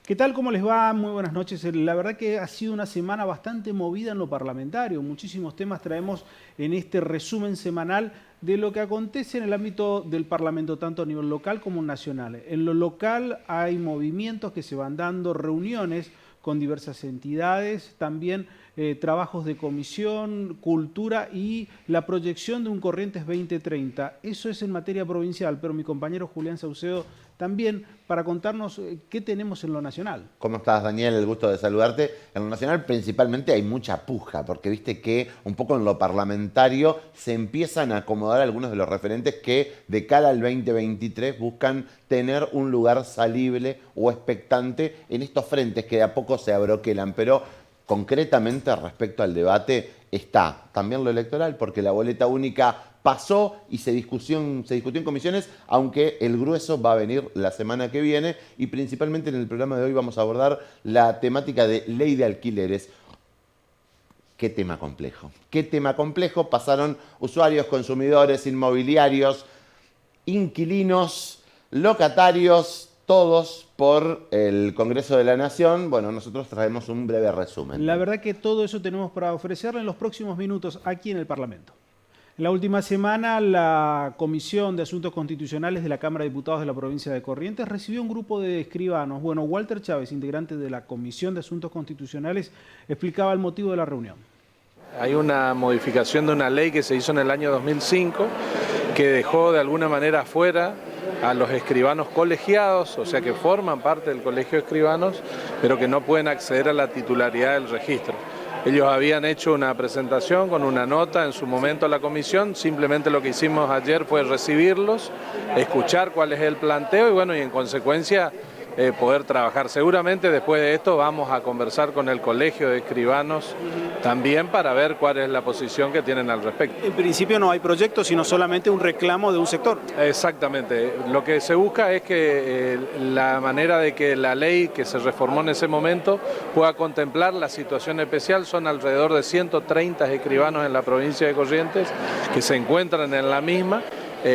¿Qué tal? ¿Cómo les va? Muy buenas noches. La verdad que ha sido una semana bastante movida en lo parlamentario. Muchísimos temas traemos en este resumen semanal de lo que acontece en el ámbito del Parlamento, tanto a nivel local como nacional. En lo local hay movimientos que se van dando, reuniones con diversas entidades, también trabajos de comisión, cultura y la proyección de un Corrientes 2030. Eso es en materia provincial, pero mi compañero Julián Saucedo también para contarnos qué tenemos en lo nacional. ¿Cómo estás, Daniel? El gusto de saludarte. En lo nacional principalmente hay mucha puja, porque viste que un poco en lo parlamentario se empiezan a acomodar algunos de los referentes que de cara al 2023 buscan tener un lugar salible o expectante en estos frentes que de a poco se abroquelan, pero concretamente respecto al debate está también lo electoral, porque la boleta única pasó y se discutió en comisiones, aunque el grueso va a venir la semana que viene y principalmente en el programa de hoy vamos a abordar la temática de ley de alquileres. Qué tema complejo. Qué tema complejo. Pasaron usuarios, consumidores, inmobiliarios, inquilinos, locatarios, todos por el Congreso de la Nación. Bueno, nosotros traemos un breve resumen. La verdad que todo eso tenemos para ofrecerle en los próximos minutos aquí en el Parlamento. En la última semana, la Comisión de Asuntos Constitucionales de la Cámara de Diputados de la provincia de Corrientes recibió un grupo de escribanos. Bueno, Walter Chávez, integrante de la Comisión de Asuntos Constitucionales, explicaba el motivo de la reunión. Hay una modificación de una ley que se hizo en el año 2005 que dejó de alguna manera afuera a los escribanos colegiados, o sea que forman parte del colegio de escribanos, pero que no pueden acceder a la titularidad del registro. Ellos habían hecho una presentación con una nota en su momento a la comisión, simplemente lo que hicimos ayer fue recibirlos, escuchar cuál es el planteo y bueno, y en consecuencia poder trabajar. Seguramente después de esto vamos a conversar con el Colegio de Escribanos también para ver cuál es la posición que tienen al respecto. En principio no hay proyecto, sino solamente un reclamo de un sector. Exactamente. Lo que se busca es que la manera de que la ley que se reformó en ese momento pueda contemplar la situación especial. Son alrededor de 130 escribanos en la provincia de Corrientes que se encuentran en la misma.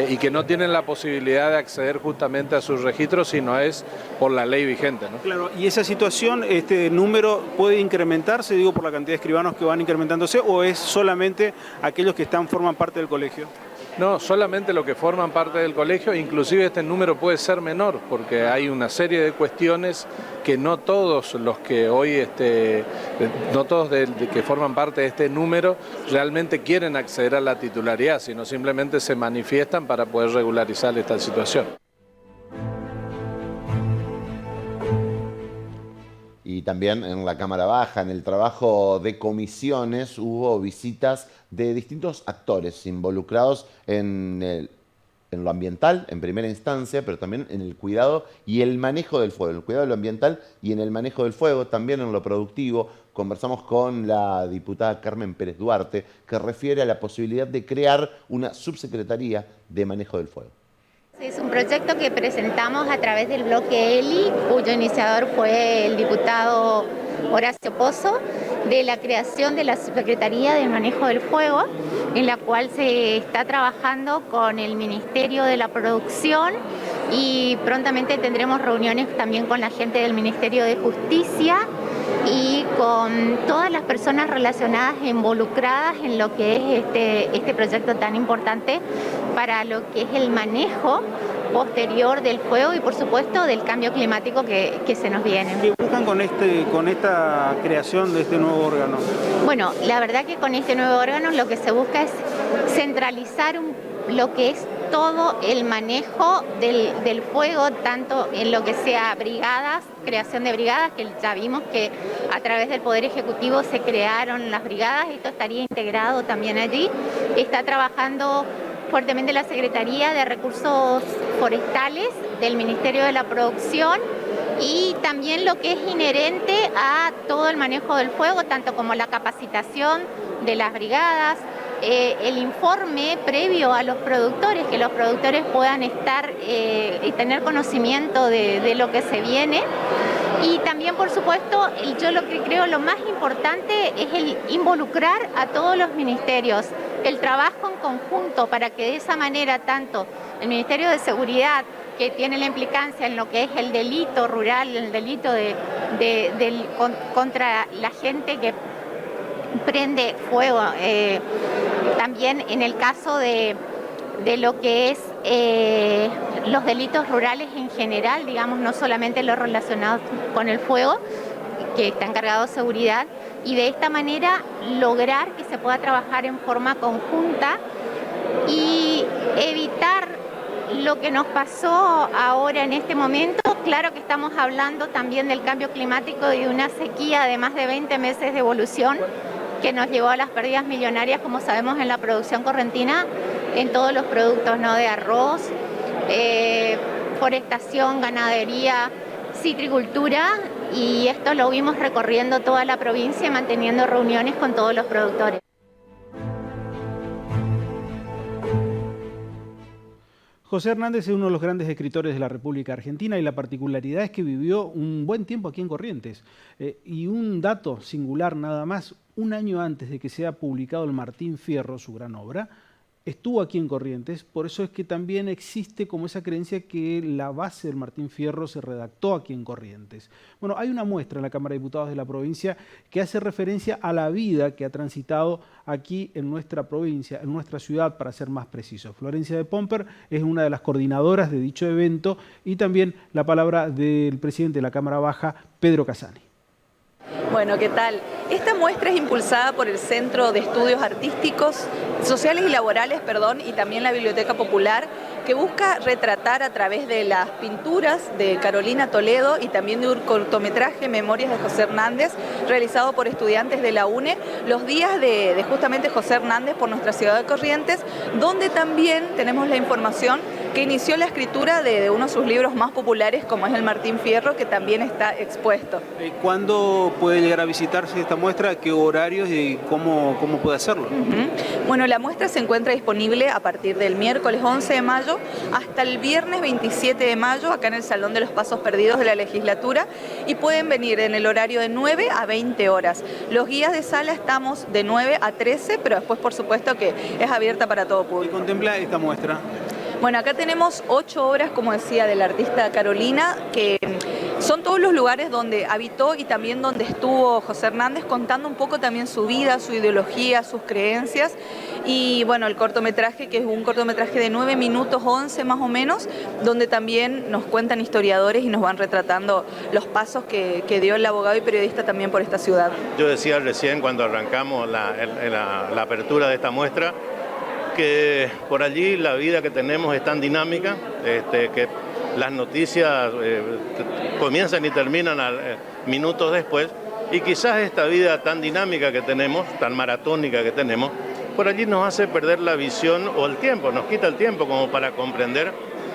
Y que no tienen la posibilidad de acceder justamente a sus registros si no es por la ley vigente, ¿no? Claro, y esa situación, este número puede incrementarse, digo, por la cantidad de escribanos que van incrementándose, o es solamente aquellos que forman parte del colegio. No, solamente los que forman parte del colegio, inclusive este número puede ser menor, porque hay una serie de cuestiones que no todos los que hoy, no todos que forman parte de este número realmente quieren acceder a la titularidad, sino simplemente se manifiestan para poder regularizar esta situación. Y también en la Cámara Baja, en el trabajo de comisiones, hubo visitas de distintos actores involucrados en lo ambiental, en primera instancia, pero también en el cuidado y el manejo del fuego. En el cuidado de lo ambiental y en el manejo del fuego, también en lo productivo. Conversamos con la diputada Carmen Pérez Duarte, que refiere a la posibilidad de crear una subsecretaría de manejo del fuego. Es un proyecto que presentamos a través del bloque ELI, cuyo iniciador fue el diputado Horacio Pozo, de la creación de la Subsecretaría de Manejo del Fuego, en la cual se está trabajando con el Ministerio de la Producción y prontamente tendremos reuniones también con la gente del Ministerio de Justicia y con todas las personas relacionadas e involucradas en lo que es este proyecto tan importante para lo que es el manejo posterior del fuego y por supuesto del cambio climático que se nos viene. ¿Qué buscan con esta creación de este nuevo órgano? Bueno, la verdad que con este nuevo órgano lo que se busca es centralizar lo que es todo el manejo del fuego, tanto en lo que sea brigadas, creación de brigadas, que ya vimos que a través del Poder Ejecutivo se crearon las brigadas, esto estaría integrado también allí. Está trabajando fuertemente la Secretaría de Recursos Forestales del Ministerio de la Producción y también lo que es inherente a todo el manejo del fuego, tanto como la capacitación de las brigadas, el informe previo a los productores, que los productores puedan estar y tener conocimiento de lo que se viene. Y también, por supuesto, yo lo que creo lo más importante es el involucrar a todos los ministerios, el trabajo en conjunto para que de esa manera tanto el Ministerio de Seguridad que tiene la implicancia en lo que es el delito rural, el delito contra la gente que prende fuego. También en el caso de lo que es los delitos rurales en general, digamos, no solamente los relacionados con el fuego, que está encargado de seguridad, y de esta manera lograr que se pueda trabajar en forma conjunta y evitar lo que nos pasó ahora en este momento. Claro que estamos hablando también del cambio climático y de una sequía de más de 20 meses de evolución que nos llevó a las pérdidas millonarias, como sabemos, en la producción correntina, en todos los productos, ¿no? De arroz, forestación, ganadería, citricultura, y esto lo vimos recorriendo toda la provincia y manteniendo reuniones con todos los productores. José Hernández es uno de los grandes escritores de la República Argentina y la particularidad es que vivió un buen tiempo aquí en Corrientes. Y un dato singular nada más, un año antes de que sea publicado el Martín Fierro, su gran obra, estuvo aquí en Corrientes, por eso es que también existe como esa creencia que la base del Martín Fierro se redactó aquí en Corrientes. Bueno, hay una muestra en la Cámara de Diputados de la provincia que hace referencia a la vida que ha transitado aquí en nuestra provincia, en nuestra ciudad, para ser más preciso. Florencia de Pomper es una de las coordinadoras de dicho evento y también la palabra del presidente de la Cámara Baja, Pedro Casani. Bueno, ¿qué tal? Esta muestra es impulsada por el Centro de Estudios Artísticos, Sociales y Laborales, y también la Biblioteca Popular, que busca retratar a través de las pinturas de Carolina Toledo y también de un cortometraje, Memorias de José Hernández, realizado por estudiantes de la UNE, los días de justamente José Hernández por nuestra ciudad de Corrientes, donde también tenemos la información que inició la escritura de uno de sus libros más populares, como es el Martín Fierro, que también está expuesto. ¿Cuándo puede llegar a visitarse esta muestra? ¿Qué horarios y cómo puede hacerlo? Bueno, la muestra se encuentra disponible a partir del miércoles 11 de mayo hasta el viernes 27 de mayo, acá en el Salón de los Pasos Perdidos de la Legislatura, y pueden venir en el horario de 9 a 20 horas. Los guías de sala estamos de 9 a 13, pero después, por supuesto, que es abierta para todo público. ¿Qué contempla esta muestra? Bueno, acá tenemos 8 obras, como decía, de la artista Carolina, que son todos los lugares donde habitó y también donde estuvo José Hernández, contando un poco también su vida, su ideología, sus creencias. Y bueno, el cortometraje, que es un cortometraje de 9 minutos 11 más o menos, donde también nos cuentan historiadores y nos van retratando los pasos que dio el abogado y periodista también por esta ciudad. Yo decía recién cuando arrancamos la apertura de esta muestra, que por allí la vida que tenemos es tan dinámica, que las noticias comienzan y terminan minutos después, y quizás esta vida tan dinámica que tenemos, tan maratónica que tenemos, por allí nos hace perder la visión o el tiempo, nos quita el tiempo como para comprender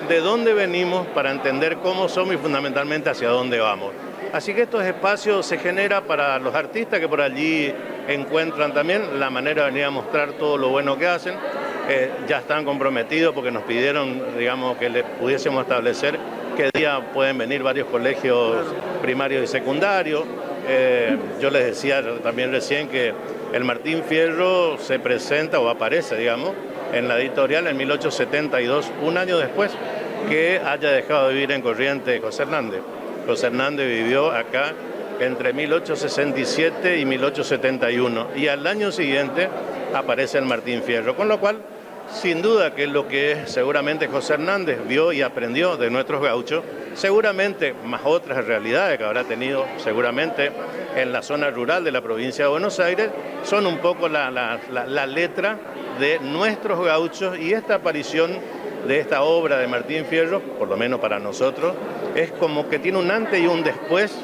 de dónde venimos, para entender cómo somos y fundamentalmente hacia dónde vamos. Así que estos espacios se generan para los artistas que por allí encuentran también la manera de venir a mostrar todo lo bueno que hacen. Ya están comprometidos porque nos pidieron, digamos, que les pudiésemos establecer qué día pueden venir varios colegios primarios y secundarios. Yo les decía también recién que el Martín Fierro se presenta o aparece, digamos, en la editorial en 1872, un año después que haya dejado de vivir en Corrientes José Hernández. José Hernández vivió acá entre 1867 y 1871 y al año siguiente aparece el Martín Fierro, con lo cual, sin duda que es lo que seguramente José Hernández vio y aprendió de nuestros gauchos, seguramente más otras realidades que habrá tenido seguramente en la zona rural de la provincia de Buenos Aires, son un poco la letra de nuestros gauchos, y esta aparición de esta obra de Martín Fierro, por lo menos para nosotros, es como que tiene un antes y un después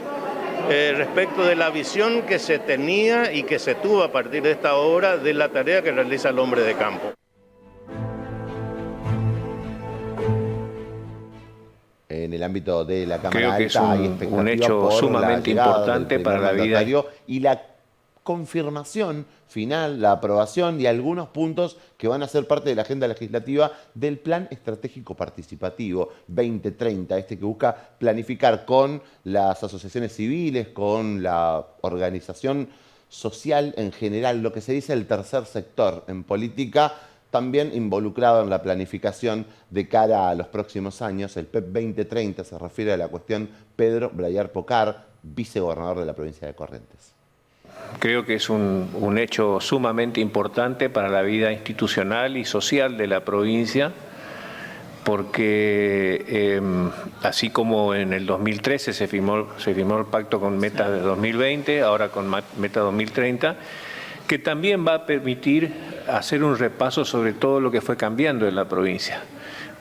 respecto de la visión que se tenía y que se tuvo a partir de esta obra de la tarea que realiza el hombre de campo. En el ámbito de la Cámara Creo que Alta hay es expectativa un hecho por sumamente importante para la vida y la confirmación final, la aprobación y algunos puntos que van a ser parte de la agenda legislativa del Plan Estratégico Participativo 2030, que busca planificar con las asociaciones civiles, con la organización social en general, lo que se dice el tercer sector en política, también involucrado en la planificación de cara a los próximos años. El PEP 2030 se refiere a la cuestión Pedro Brayar Pocar, vicegobernador de la provincia de Corrientes. Creo que es un hecho sumamente importante para la vida institucional y social de la provincia, porque así como en el 2013 se firmó el pacto con Meta de 2020, ahora con Meta 2030, que también va a permitir hacer un repaso sobre todo lo que fue cambiando en la provincia.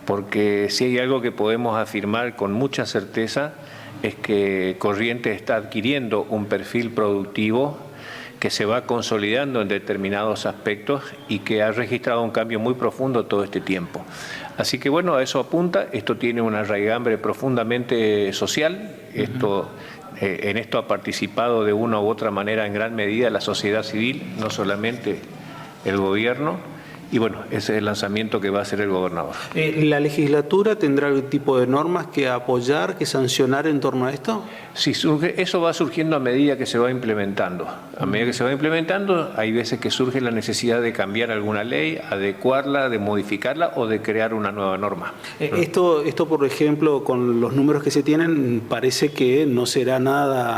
Porque si hay algo que podemos afirmar con mucha certeza es que Corrientes está adquiriendo un perfil productivo que se va consolidando en determinados aspectos y que ha registrado un cambio muy profundo todo este tiempo. Así que bueno, a eso apunta. Esto tiene una raigambre profundamente social. En esto ha participado de una u otra manera en gran medida la sociedad civil, no solamente el gobierno. Y bueno, ese es el lanzamiento que va a hacer el gobernador. ¿La legislatura tendrá algún tipo de normas que apoyar, que sancionar en torno a esto? Sí, eso va surgiendo a medida que se va implementando. A medida que se va implementando, hay veces que surge la necesidad de cambiar alguna ley, adecuarla, de modificarla o de crear una nueva norma. Esto, por ejemplo, con los números que se tienen, parece que no será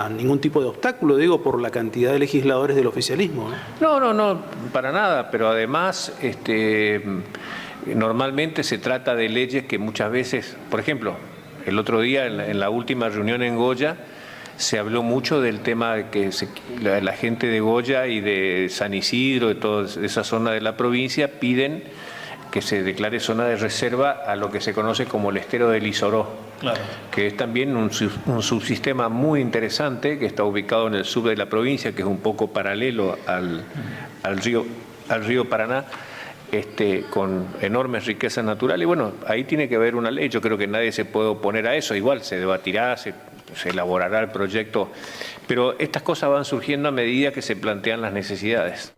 ningún tipo de obstáculo, digo, por la cantidad de legisladores del oficialismo, ¿no? No, para nada, pero además normalmente se trata de leyes que muchas veces, por ejemplo, el otro día en la última reunión en Goya se habló mucho del tema de que la gente de Goya y de San Isidro, de toda esa zona de la provincia, piden que se declare zona de reserva a lo que se conoce como el estero del Isoró, claro, que es también un subsistema muy interesante que está ubicado en el sur de la provincia, que es un poco paralelo al río Paraná, con enormes riquezas naturales. Y bueno, ahí tiene que haber una ley. Yo creo que nadie se puede oponer a eso. Igual se debatirá, se elaborará el proyecto, pero estas cosas van surgiendo a medida que se plantean las necesidades.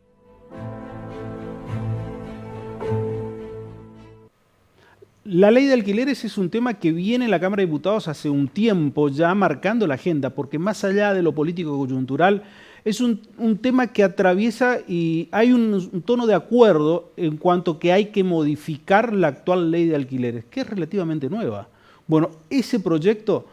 La ley de alquileres es un tema que viene en la Cámara de Diputados hace un tiempo ya marcando la agenda, porque más allá de lo político coyuntural, es un tema que atraviesa y hay un tono de acuerdo en cuanto que hay que modificar la actual ley de alquileres, que es relativamente nueva. Bueno, ese proyecto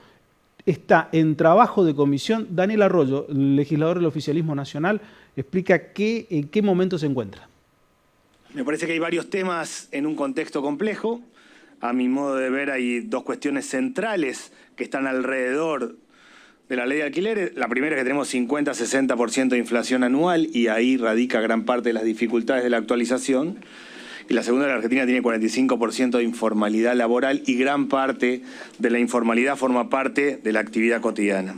está en trabajo de comisión. Daniel Arroyo, legislador del oficialismo nacional, explica en qué momento se encuentra. Me parece que hay varios temas en un contexto complejo. A mi modo de ver, hay dos cuestiones centrales que están alrededor de la ley de alquileres. La primera es que tenemos 50-60% de inflación anual y ahí radica gran parte de las dificultades de la actualización. Y la segunda, la Argentina tiene 45% de informalidad laboral y gran parte de la informalidad forma parte de la actividad cotidiana.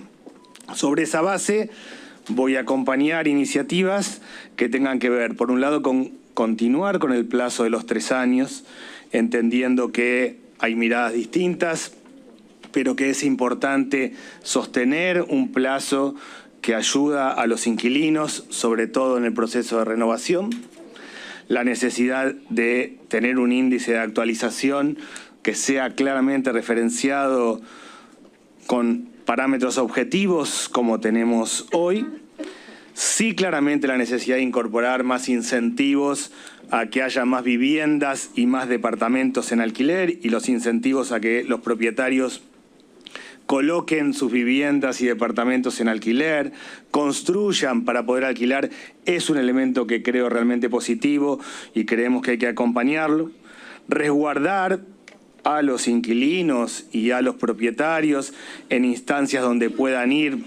Sobre esa base voy a acompañar iniciativas que tengan que ver, por un lado, con continuar con el plazo de los 3 años, entendiendo que hay miradas distintas, pero que es importante sostener un plazo que ayuda a los inquilinos, sobre todo en el proceso de renovación. La necesidad de tener un índice de actualización que sea claramente referenciado con parámetros objetivos como tenemos hoy. Sí, claramente la necesidad de incorporar más incentivos a que haya más viviendas y más departamentos en alquiler y los incentivos a que los propietarios coloquen sus viviendas y departamentos en alquiler, construyan para poder alquilar, es un elemento que creo realmente positivo y creemos que hay que acompañarlo. Resguardar a los inquilinos y a los propietarios en instancias donde puedan ir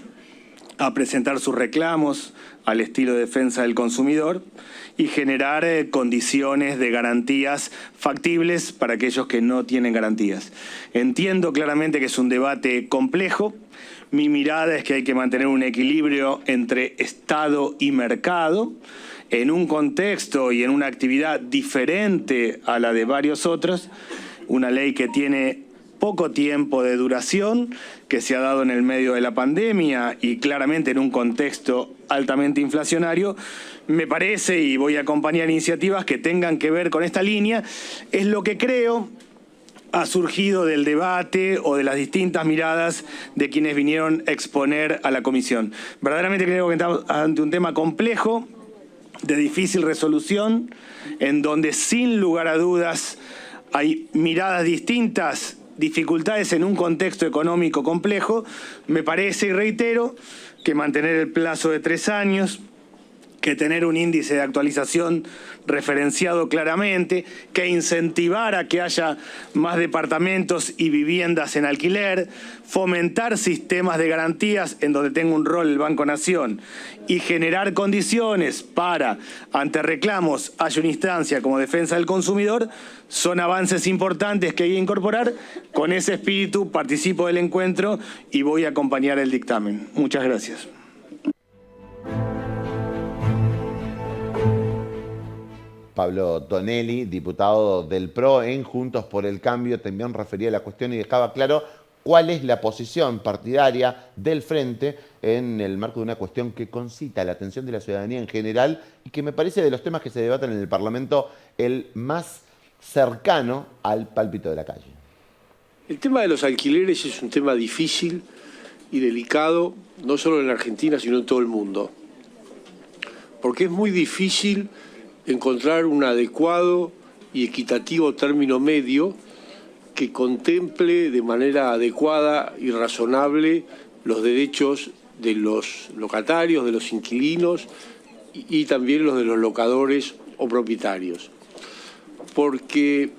a presentar sus reclamos al estilo de defensa del consumidor y generar condiciones de garantías factibles para aquellos que no tienen garantías. Entiendo claramente que es un debate complejo. Mi mirada es que hay que mantener un equilibrio entre Estado y mercado en un contexto y en una actividad diferente a la de varios otros. Una ley que tiene poco tiempo de duración, que se ha dado en el medio de la pandemia y claramente en un contexto altamente inflacionario, me parece, y voy a acompañar iniciativas que tengan que ver con esta línea, es lo que creo ha surgido del debate o de las distintas miradas de quienes vinieron a exponer a la comisión. Verdaderamente creo que estamos ante un tema complejo, de difícil resolución, en donde sin lugar a dudas hay miradas distintas, dificultades en un contexto económico complejo. Me parece, y reitero, que mantener el plazo de 3 años, que tener un índice de actualización referenciado claramente, que incentivar a que haya más departamentos y viviendas en alquiler, fomentar sistemas de garantías en donde tenga un rol el Banco Nación y generar condiciones para, ante reclamos, haya una instancia como defensa del consumidor, son avances importantes que hay que incorporar. Con ese espíritu participo del encuentro y voy a acompañar el dictamen. Muchas gracias. Pablo Tonelli, diputado del PRO en Juntos por el Cambio, también refería a la cuestión y dejaba claro cuál es la posición partidaria del Frente en el marco de una cuestión que concita la atención de la ciudadanía en general y que me parece de los temas que se debaten en el Parlamento el más cercano al pálpito de la calle. El tema de los alquileres es un tema difícil y delicado, no solo en la Argentina, sino en todo el mundo. Porque es muy difícil encontrar un adecuado y equitativo término medio que contemple de manera adecuada y razonable los derechos de los locatarios, de los inquilinos y también los de los locadores o propietarios. Porque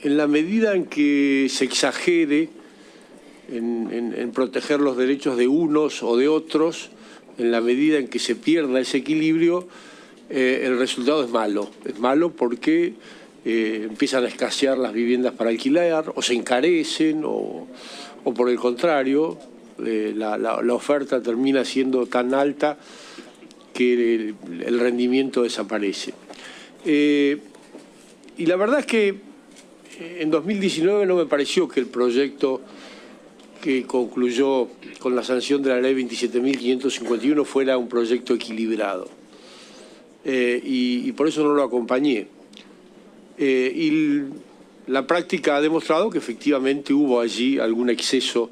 en la medida en que se exagere en proteger los derechos de unos o de otros, en la medida en que se pierda ese equilibrio, el resultado es malo. Es malo porque empiezan a escasear las viviendas para alquilar, o se encarecen, o por el contrario, la oferta termina siendo tan alta que el rendimiento desaparece. Y la verdad es que en 2019 no me pareció que el proyecto que concluyó con la sanción de la ley 27.551 fuera un proyecto equilibrado. Y por eso no lo acompañé. Y la práctica ha demostrado que efectivamente hubo allí algún exceso,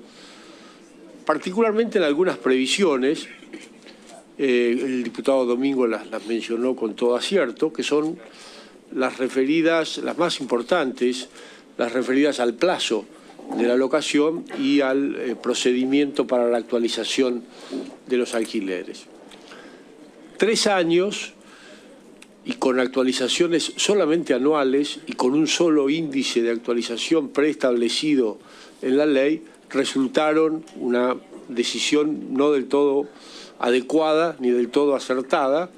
particularmente en algunas previsiones. El diputado Domingo las mencionó con todo acierto, que son las referidas, las más importantes, las referidas al plazo de la locación y al procedimiento para la actualización de los alquileres. 3 años y con actualizaciones solamente anuales y con un solo índice de actualización preestablecido en la ley, resultaron una decisión no del todo adecuada ni del todo acertada,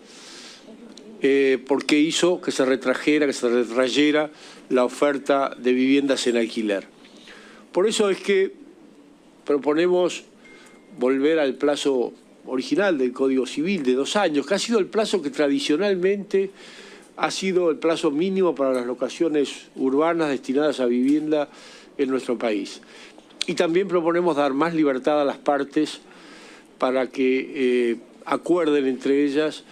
porque hizo que se retrayera la oferta de viviendas en alquiler. Por eso es que proponemos volver al plazo original del Código Civil de 2 años, que ha sido el plazo que tradicionalmente ha sido el plazo mínimo para las locaciones urbanas destinadas a vivienda en nuestro país. Y también proponemos dar más libertad a las partes para que acuerden entre ellas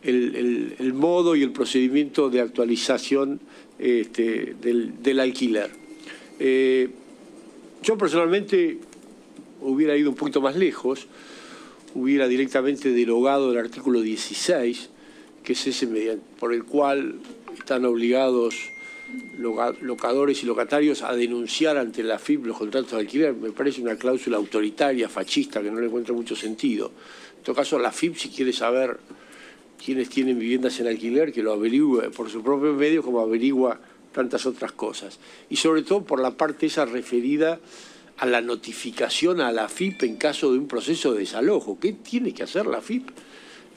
el modo y el procedimiento de actualización del alquiler. Yo personalmente hubiera ido un poquito más lejos, hubiera directamente derogado el artículo 16, que es ese por el cual están obligados locadores y locatarios a denunciar ante la AFIP los contratos de alquiler. Me parece una cláusula autoritaria, fascista, que no le encuentra mucho sentido. En todo caso, la AFIP, si quiere saber quiénes tienen viviendas en alquiler, que lo averigüe por su propio medio, como averigua tantas otras cosas. Y sobre todo por la parte esa referida a la notificación a la AFIP en caso de un proceso de desalojo. ¿Qué tiene que hacer la AFIP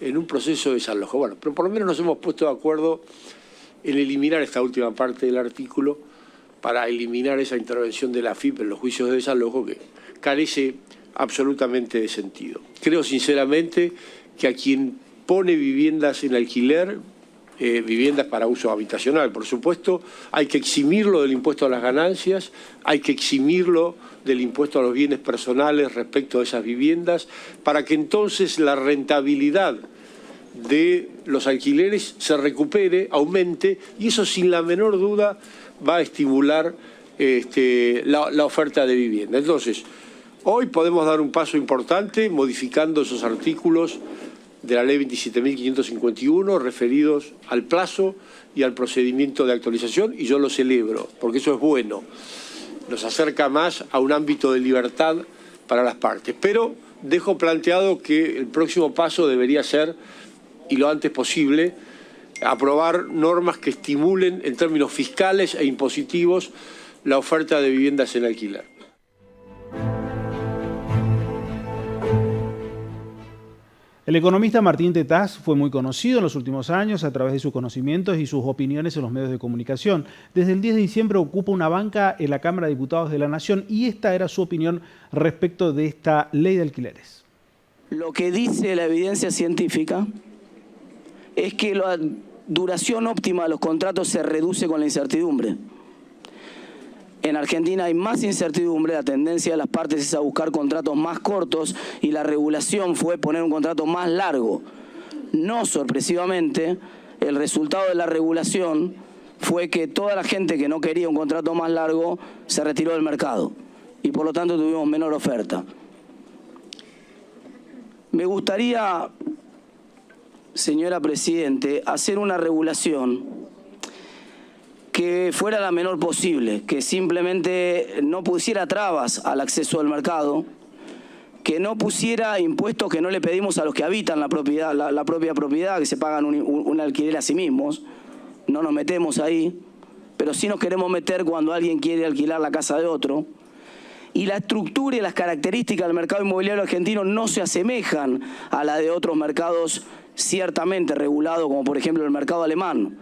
en un proceso de desalojo? Bueno, pero por lo menos nos hemos puesto de acuerdo en eliminar esta última parte del artículo para eliminar esa intervención de la AFIP en los juicios de desalojo que carece absolutamente de sentido. Creo sinceramente que a quien pone viviendas en alquiler, viviendas para uso habitacional, por supuesto, hay que eximirlo del impuesto a las ganancias, hay que eximirlo del impuesto a los bienes personales respecto a esas viviendas, para que entonces la rentabilidad de los alquileres se recupere, aumente, y eso sin la menor duda va a estimular la oferta de vivienda. Entonces, hoy podemos dar un paso importante modificando esos artículos de la ley 27.551 referidos al plazo y al procedimiento de actualización, y yo lo celebro, porque eso es bueno. Nos acerca más a un ámbito de libertad para las partes. Pero dejo planteado que el próximo paso debería ser, y lo antes posible, aprobar normas que estimulen en términos fiscales e impositivos la oferta de viviendas en alquiler. El economista Martín Tetaz fue muy conocido en los últimos años a través de sus conocimientos y sus opiniones en los medios de comunicación. Desde el 10 de diciembre ocupa una banca en la Cámara de Diputados de la Nación y esta era su opinión respecto de esta ley de alquileres. Lo que dice la evidencia científica es que la duración óptima de los contratos se reduce con la incertidumbre. En Argentina hay más incertidumbre, la tendencia de las partes es a buscar contratos más cortos y la regulación fue poner un contrato más largo. No sorpresivamente, el resultado de la regulación fue que toda la gente que no quería un contrato más largo se retiró del mercado y por lo tanto tuvimos menor oferta. Me gustaría, señora Presidente, hacer una regulación que fuera la menor posible, que simplemente no pusiera trabas al acceso al mercado, que no pusiera impuestos que no le pedimos a los que habitan la propiedad, la propia propiedad, que se pagan un alquiler a sí mismos. No nos metemos ahí, pero sí nos queremos meter cuando alguien quiere alquilar la casa de otro. Y la estructura y las características del mercado inmobiliario argentino no se asemejan a la de otros mercados ciertamente regulados, como por ejemplo el mercado alemán,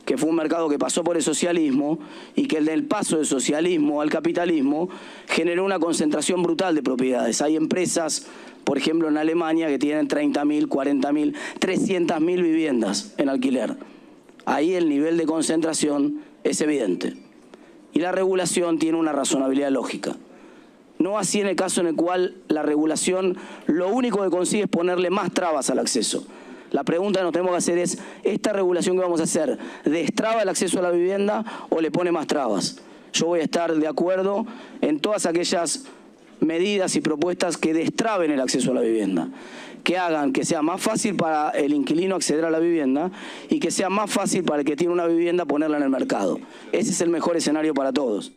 que fue un mercado que pasó por el socialismo y que el del paso del socialismo al capitalismo generó una concentración brutal de propiedades. Hay empresas, por ejemplo en Alemania, que tienen 30.000, 40.000, 300.000 viviendas en alquiler. Ahí el nivel de concentración es evidente. Y la regulación tiene una razonabilidad lógica. No así en el caso en el cual la regulación lo único que consigue es ponerle más trabas al acceso. La pregunta que nos tenemos que hacer es, ¿esta regulación que vamos a hacer destraba el acceso a la vivienda o le pone más trabas? Yo voy a estar de acuerdo en todas aquellas medidas y propuestas que destraben el acceso a la vivienda, que hagan que sea más fácil para el inquilino acceder a la vivienda y que sea más fácil para el que tiene una vivienda ponerla en el mercado. Ese es el mejor escenario para todos.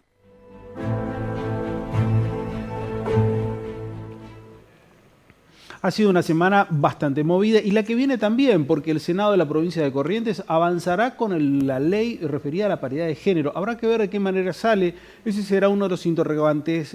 Ha sido una semana bastante movida y la que viene también, porque el Senado de la provincia de Corrientes avanzará con la ley referida a la paridad de género. Habrá que ver de qué manera sale. Ese será uno de los interrogantes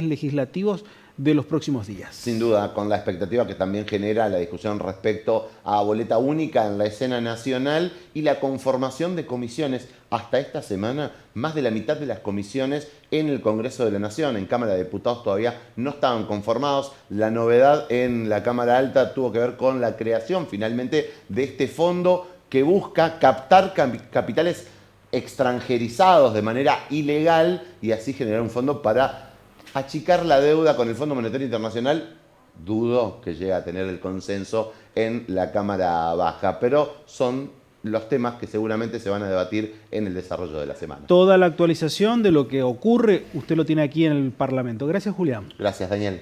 legislativos de los próximos días. Sin duda, con la expectativa que también genera la discusión respecto a boleta única en la escena nacional y la conformación de comisiones. Hasta esta semana, más de la mitad de las comisiones en el Congreso de la Nación, en Cámara de Diputados, todavía no estaban conformados. La novedad en la Cámara Alta tuvo que ver con la creación finalmente de este fondo que busca captar capitales extranjerizados de manera ilegal y así generar un fondo para achicar la deuda con el Fondo Monetario Internacional. Dudo que llegue a tener el consenso en la Cámara Baja, pero son los temas que seguramente se van a debatir en el desarrollo de la semana. Toda la actualización de lo que ocurre, usted lo tiene aquí en el Parlamento. Gracias, Julián. Gracias, Daniel.